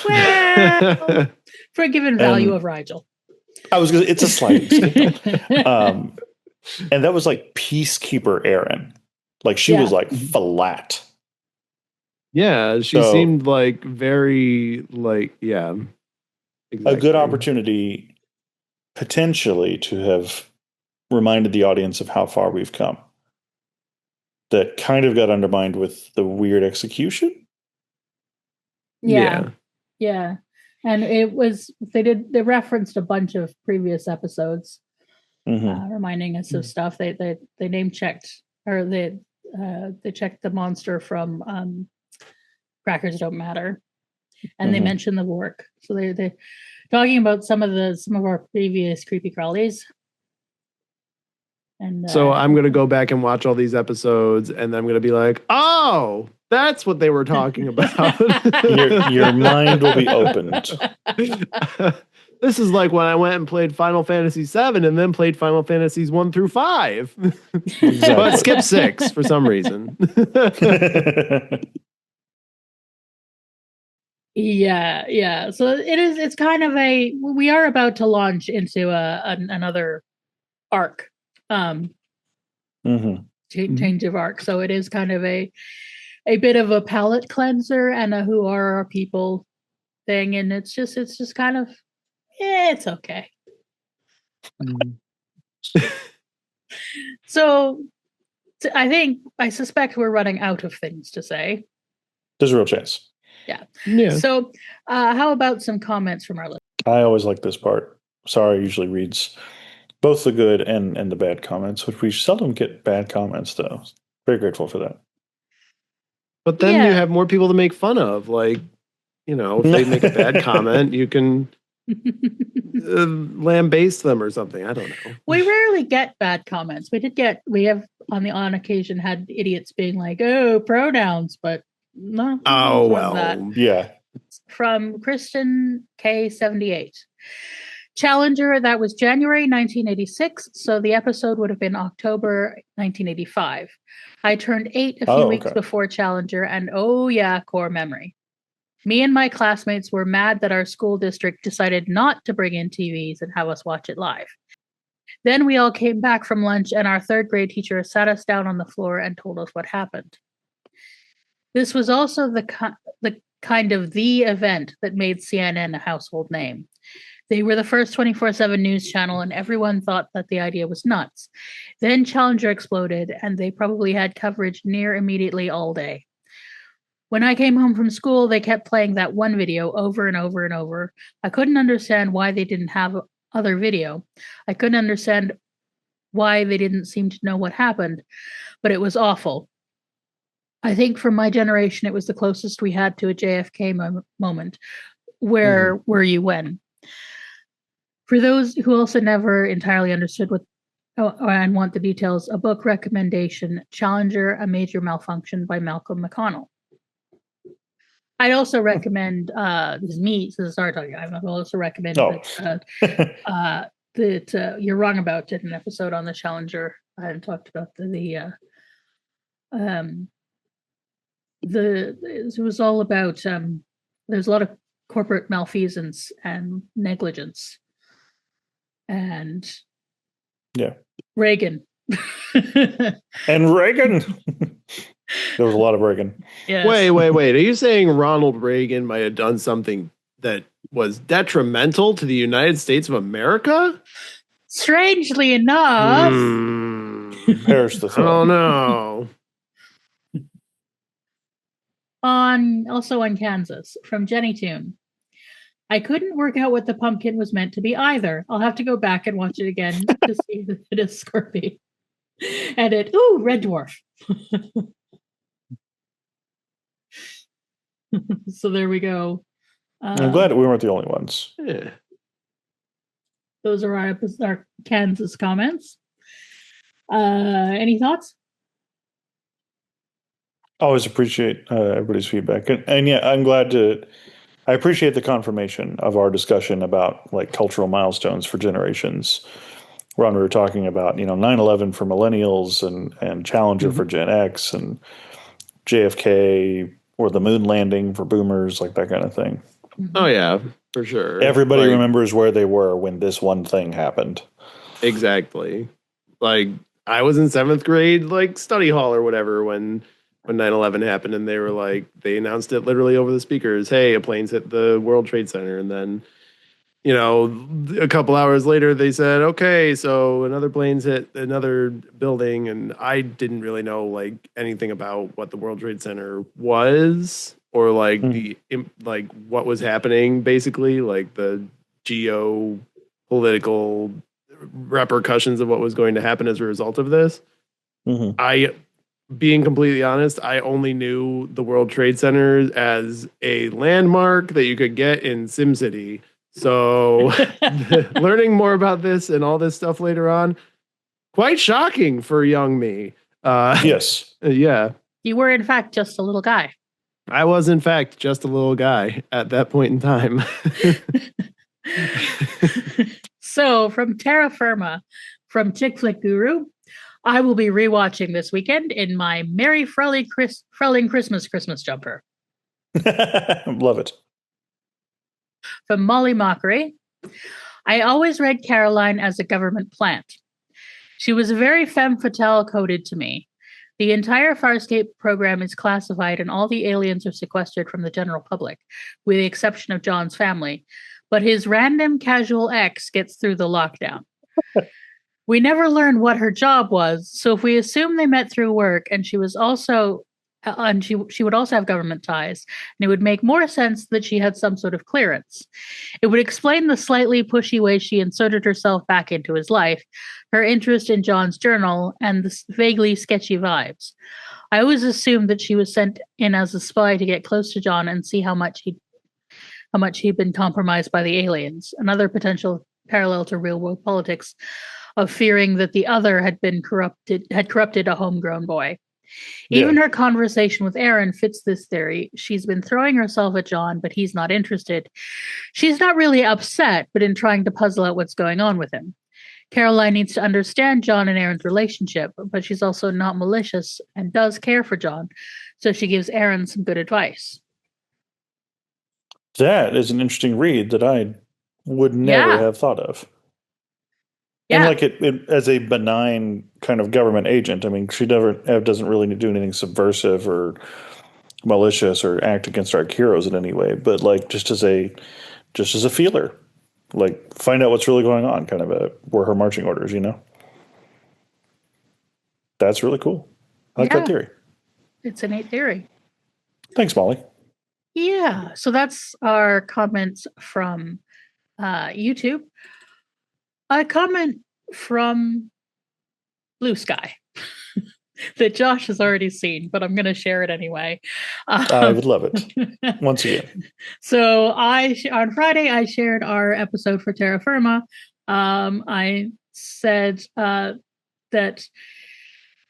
Well, for a given value of Rigel. It's a sliding scale. And that was like Peacekeeper Erin. Like she was like flat. Yeah, she seemed like very exactly. A good opportunity potentially to have reminded the audience of how far we've come. That kind of got undermined with the weird execution. Yeah. And it was they referenced a bunch of previous episodes, reminding us of stuff. They name checked, or they checked the monster from Crackers Don't Matter, and they mentioned the Vork. So they're talking about some of our previous creepy crawlies. And so I'm going to go back and watch all these episodes, and I'm going to be like, oh, that's what they were talking about. your mind will be opened. This is like when I went and played Final Fantasy VII and then played Final Fantasies 1 through 5. Exactly. But skip 6 for some reason. Yeah. So it's kind of we are about to launch into another arc. Change of arc. So it is kind of a bit of a palate cleanser and a who are our people thing. And it's just kind of, it's okay. So I suspect we're running out of things to say. There's a real chance. Yeah. So how about some comments from our listeners? I always like this part. Sara usually reads both the good and the bad comments, which we seldom get bad comments, though. Very grateful for that. But then you have more people to make fun of. Like, if they make a bad comment, you can lambaste them or something. I don't know. We rarely get bad comments. We have on occasion had idiots being like, oh, pronouns, but no. Oh, well. That. Yeah. From Kristen K78. Challenger, that was January 1986, so the episode would have been October 1985. I turned 8 a few weeks before Challenger, and core memory. Me and my classmates were mad that our school district decided not to bring in TVs and have us watch it live. Then we all came back from lunch, and our 3rd grade teacher sat us down on the floor and told us what happened. This was also the kind of the event that made CNN a household name. They were the first 24/7 news channel, and everyone thought that the idea was nuts. Then Challenger exploded, and they probably had coverage near immediately all day. When I came home from school, they kept playing that one video over and over and over. I couldn't understand why they didn't have other video. I couldn't understand why they didn't seem to know what happened, but it was awful. I think for my generation, it was the closest we had to a JFK moment. Where were you when? For those who also never entirely understood and want the details, a book recommendation, Challenger, A Major Malfunction by Malcolm McConnell. I'd also recommend, this is me, so Sara talking, I would also recommend that You're Wrong About did an episode on the Challenger and talked about it was all about, there's a lot of corporate malfeasance and negligence. And Reagan. And Reagan. There was a lot of Reagan. Yes. Wait. Are you saying Ronald Reagan might have done something that was detrimental to the United States of America? Strangely enough. Perish the I thought. don't know. Also on Kansas, from Jenny Toon. I couldn't work out what the pumpkin was meant to be either. I'll have to go back and watch it again to see if it is Scorpy. And Red Dwarf. So there we go. I'm glad we weren't the only ones. Yeah. Those are our Kansas comments. Any thoughts? Always appreciate everybody's feedback. And yeah, I appreciate the confirmation of our discussion about like cultural milestones for generations. Ron, we were talking about, 9/11 for millennials and Challenger for Gen X and JFK or the moon landing for boomers, like that kind of thing. Oh, yeah, for sure. Everybody remembers where they were when this one thing happened. Exactly. Like, I was in 7th grade, like, study hall or whatever when 9/11 happened, and they were like, they announced it literally over the speakers. Hey, a plane's hit the World Trade Center. And then, a couple hours later, they said, okay, so another plane's hit another building. And I didn't really know like anything about what the World Trade Center was or like what was happening, basically, like the geopolitical repercussions of what was going to happen as a result of this. Being completely honest, I only knew the World Trade Center as a landmark that you could get in SimCity. So learning more about this and all this stuff later on, quite shocking for young me. Yes. Yeah. You were, in fact, just a little guy. I was, in fact, just a little guy at that point in time. So, from Terra Firma, from Chick Flick Guru, I will be rewatching this weekend in my Merry Frelling Christmas jumper. Love it. From Molly Mockery, I always read Caroline as a government plant. She was very femme fatale coded to me. The entire Farscape program is classified and all the aliens are sequestered from the general public, with the exception of John's family. But his random casual ex gets through the lockdown. We never learned what her job was, so if we assume they met through work and she was also she would also have government ties, and it would make more sense that she had some sort of clearance. It would explain the slightly pushy way she inserted herself back into his life, her interest in John's journal, and the vaguely sketchy vibes. I always assumed that she was sent in as a spy to get close to John and see how much he'd been compromised by the aliens. Another potential parallel to real world politics of fearing that the other had corrupted a homegrown boy. Even her conversation with Aaron fits this theory. She's been throwing herself at John, but he's not interested. She's not really upset, but in trying to puzzle out what's going on with him. Caroline needs to understand John and Aaron's relationship, but she's also not malicious and does care for John, so she gives Aaron some good advice. That is an interesting read that I would never have thought of. Yeah. And like it as a benign kind of government agent. I mean, she doesn't really need to do anything subversive or malicious or act against our heroes in any way. But like just as a feeler, like find out what's really going on. Kind of were her marching orders, That's really cool. I like that theory. It's a neat theory. Thanks, Molly. Yeah. So that's our comments from YouTube. A comment from Blue Sky that Josh has already seen, but I'm going to share it anyway. I would love it. Once again. So on Friday, I shared our episode for Terra Firma. I said that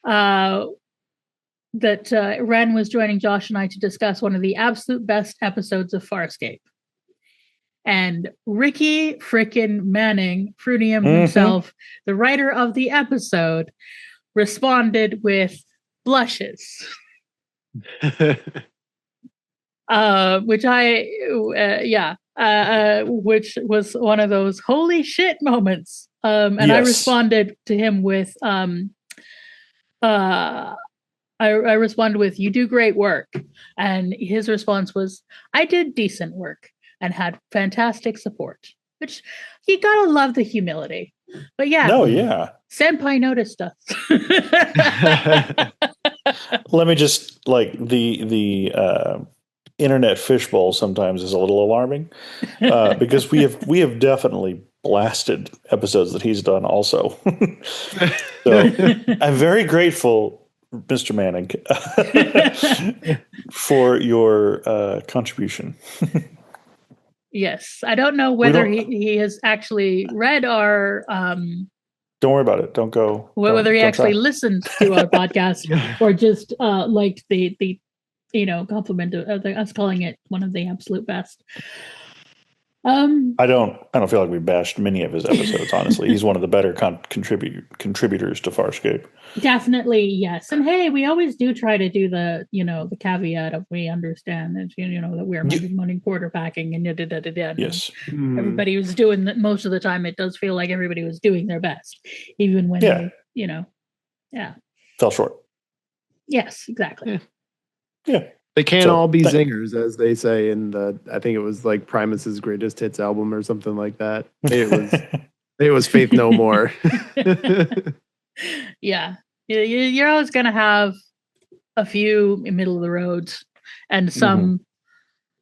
Ren was joining Josh and I to discuss one of the absolute best episodes of Farscape. And Ricky frickin' Manning, Frunium himself, the writer of the episode, responded with blushes. Which was one of those holy shit moments. I responded to him with, I responded with, "You do great work." And his response was, "I did decent work and had fantastic support," which you gotta love the humility. But yeah. No, yeah. Senpai noticed us. Let me just like the internet fishbowl sometimes is a little alarming because we have definitely blasted episodes that he's done also. So I'm very grateful, Mr. Manning, for your contribution. Yes, I don't know whether he has actually read our. Don't worry about it. Don't go. Whether he actually try. listened to our podcast or just liked the compliment of us calling it one of the absolute best. I don't feel like we bashed many of his episodes. Honestly, he's one of the better contributors to Farscape. Definitely, yes. And hey, we always do try to do the the caveat of we understand that that we're money quarterbacking and yes, everybody was doing that most of the time. It does feel like everybody was doing their best, even when they fell short. Yes, exactly. Yeah. They can't all be zingers, as they say in I think it was like Primus's greatest hits album or something like that. It was Faith No More. Yeah. You're always going to have a few middle of the roads and some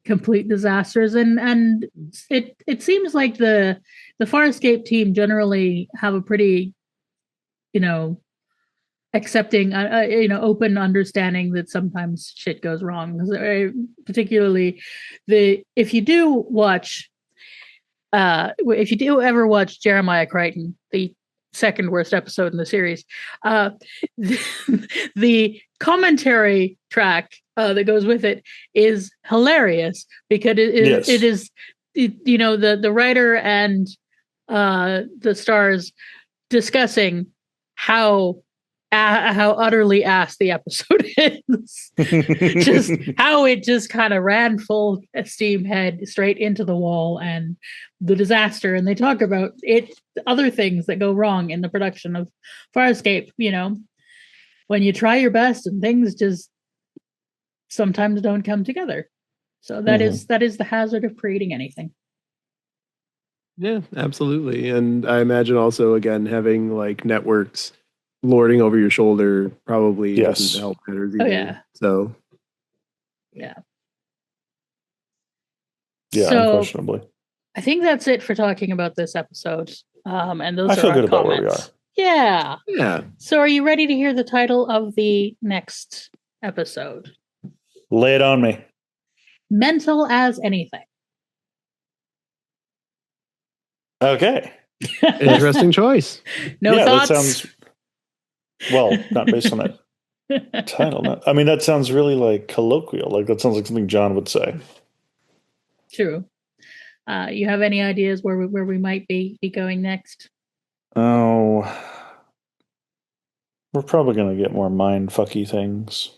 complete disasters. And it seems like the Farscape team generally have a pretty, accepting, open understanding that sometimes shit goes wrong. Particularly if you do ever watch Jeremiah Crichton, the second worst episode in the series, the commentary track that goes with it is hilarious because it is the writer and the stars discussing how utterly ass the episode is. Just how it just kind of ran full steam head straight into the wall and the disaster. And they talk about other things that go wrong in the production of Farscape, when you try your best and things just sometimes don't come together. So that is the hazard of creating anything. Yeah, absolutely. And I imagine also, again, having like networks lording over your shoulder probably doesn't help matters either. Oh, yeah. So yeah, unquestionably. I think that's it for talking about this episode. And those I feel are good our about comments. where we are. Yeah. So are you ready to hear the title of the next episode? Lay it on me. Mental as Anything. Okay. Interesting choice. No thoughts? That sounds... Well, not based on that title. I mean, that sounds really like colloquial. Like that sounds like something John would say. True. You have any ideas where we might be going next? Oh, we're probably going to get more mind-fucky things.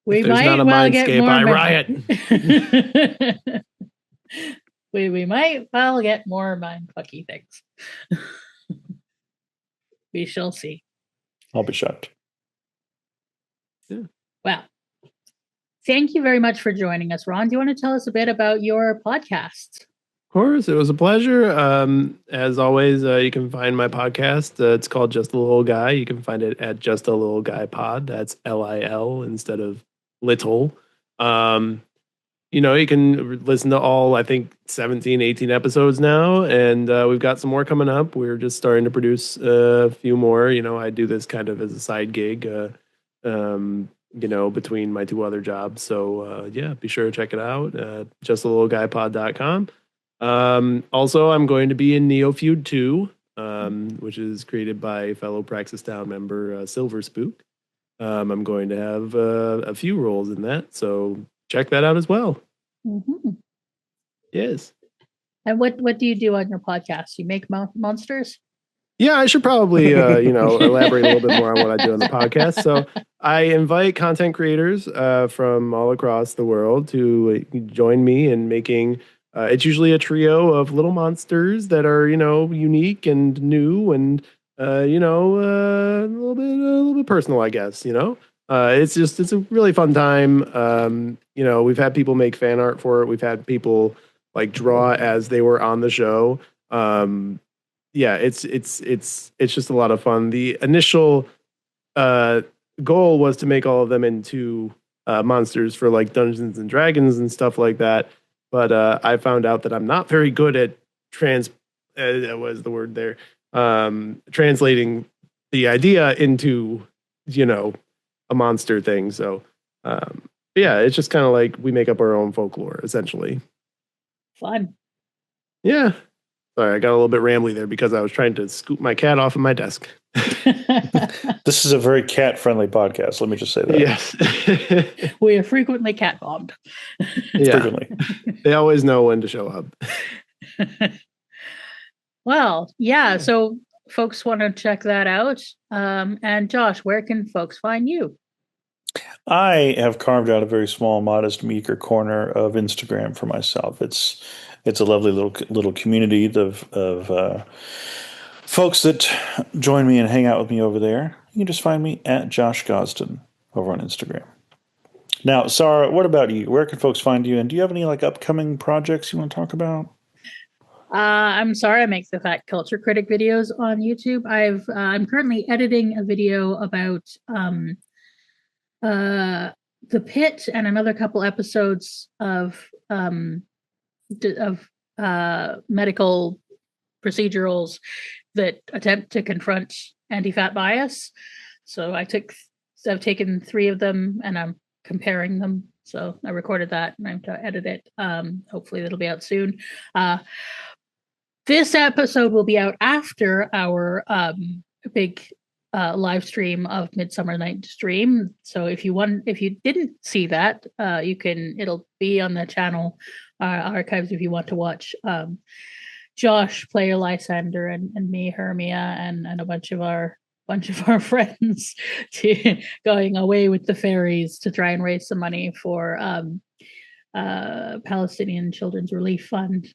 We There's might not a well mindscape, get more. I riot. we might well get more mindfucky things. We shall see. I'll be shocked. Yeah. Well, thank you very much for joining us, Ron. Do you want to tell us a bit about your podcast? Of course, it was a pleasure. As always, you can find my podcast. It's called Just a Little Guy. You can find it at Just a Little Guy Pod. That's LIL instead of little. You can listen to all, I think, 17, 18 episodes now, and we've got some more coming up. We're just starting to produce a few more. I do this kind of as a side gig, between my two other jobs. So, be sure to check it out, justalittleguypod.com. Also, I'm going to be in Neo Feud 2, which is created by fellow Praxis Town member Silver Spook. I'm going to have a few roles in that, so check that out as well. Mm-hmm. Yes. And what do you do on your podcast? You make monsters? Yeah, I should probably elaborate a little bit more on what I do on the podcast. So I invite content creators from all across the world to join me in making. It's usually a trio of little monsters that are unique and new and a little bit personal, I guess. It's a really fun time. We've had people make fan art for it. We've had people like draw as they were on the show. Yeah, it's just a lot of fun. The initial goal was to make all of them into monsters for like Dungeons and Dragons and stuff like that. But I found out that I'm not very good at what was the word there? Translating the idea into, a monster thing. So, yeah, it's just kind of like we make up our own folklore, essentially. Fun. Yeah. Sorry, I got a little bit rambly there because I was trying to scoop my cat off of my desk. This is a very cat-friendly podcast. Let me just say that. Yes. We are frequently cat bombed. Yeah. Frequently. They always know when to show up. Well, yeah. So folks want to check that out. And Josh, where can folks find you? I have carved out a very small, modest, meager corner of Instagram for myself. It's a lovely little community of folks that join me and hang out with me over there. You can just find me at Josh Gosdin over on Instagram. Now, Sara, what about you? Where can folks find you? And do you have any upcoming projects you want to talk about? I'm sorry, I make the Fat Culture Critic videos on YouTube. I'm currently editing a video about the pit and another couple episodes of medical procedurals that attempt to confront anti-fat bias. So I've taken 3 of them and I'm comparing them. So I recorded that and I'm to edit it. Hopefully that'll be out soon. This episode will be out after our big live stream of Midsummer Night's Dream. So if you didn't see that, it'll be on the channel archives if you want to watch Josh play Lysander and me Hermia and a bunch of our friends going away with the fairies to try and raise some money for Palestinian Children's Relief Fund.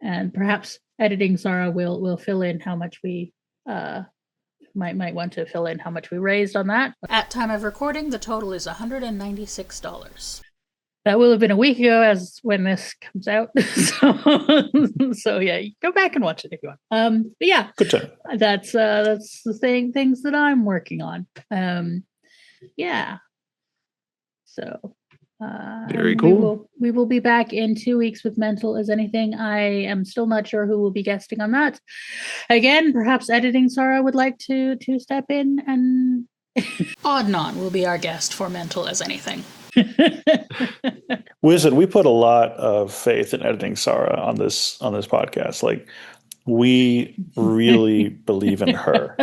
And perhaps editing Sara will fill in how much we might want to fill in how much we raised on that. At time of recording, the total is $196. That will have been a week ago as when this comes out. So yeah, you go back and watch it if you want. But yeah, good time. That's the things that I'm working on. Yeah. So very cool. We will be back in 2 weeks with Mental as Anything. I am still not sure who will be guesting on that. Again, perhaps editing Sara would like to step in, and Adnan will be our guest for Mental as Anything. Listen, we put a lot of faith in editing Sara on this podcast. We really believe in her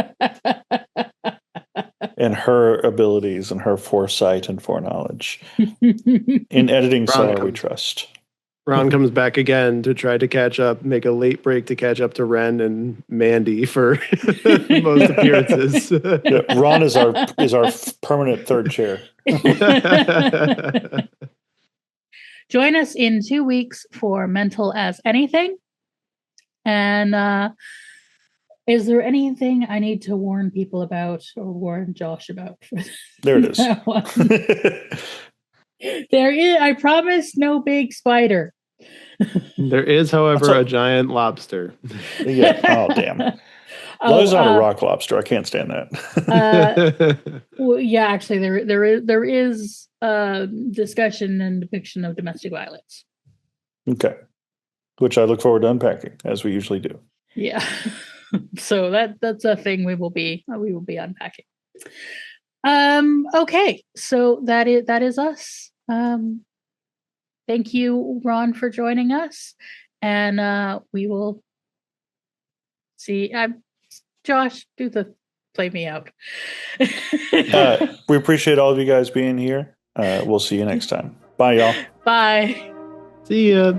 and her abilities and her foresight and foreknowledge. In editing Sara, we trust. Ron comes back again to try to catch up, make a late break to catch up to Ren and Mandy for most appearances. Yeah, Ron is our permanent third chair. Join us in 2 weeks for Mental as Anything. And is there anything I need to warn people about or warn Josh about? There it is. There is, I promise, no big spider. There is, however, a giant lobster. Yeah. Oh, damn. Those not a rock lobster. I can't stand that. Well, yeah, actually, there is discussion and depiction of domestic violence. Okay. Which I look forward to unpacking, as we usually do. Yeah. So that's a thing we will be unpacking. Okay, so that is us. Thank you, Ron, for joining us, and we will see. Josh, play me out. We appreciate all of you guys being here. We'll see you next time. Bye, y'all. Bye. See ya.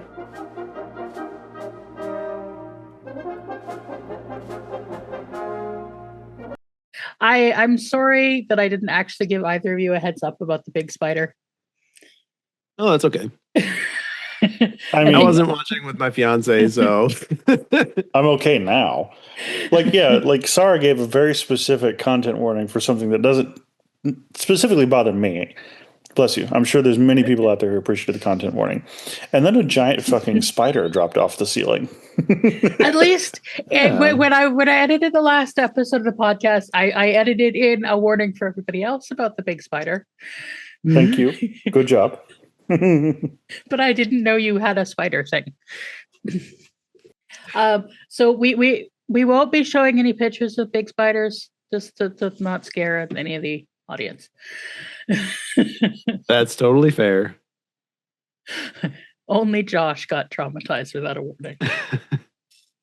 I'm sorry that I didn't actually give either of you a heads up about the big spider. Oh, that's okay. I mean, I wasn't watching with my fiance, so I'm okay now. Sara gave a very specific content warning for something that doesn't specifically bother me. Bless you. I'm sure there's many people out there who appreciate the content warning. And then a giant fucking spider dropped off the ceiling. At least when I edited the last episode of the podcast, I edited in a warning for everybody else about the big spider. Thank you. Good job. But I didn't know you had a spider thing. So we won't be showing any pictures of big spiders, just to not scare any of the audience. That's totally fair. Only Josh got traumatized without a warning.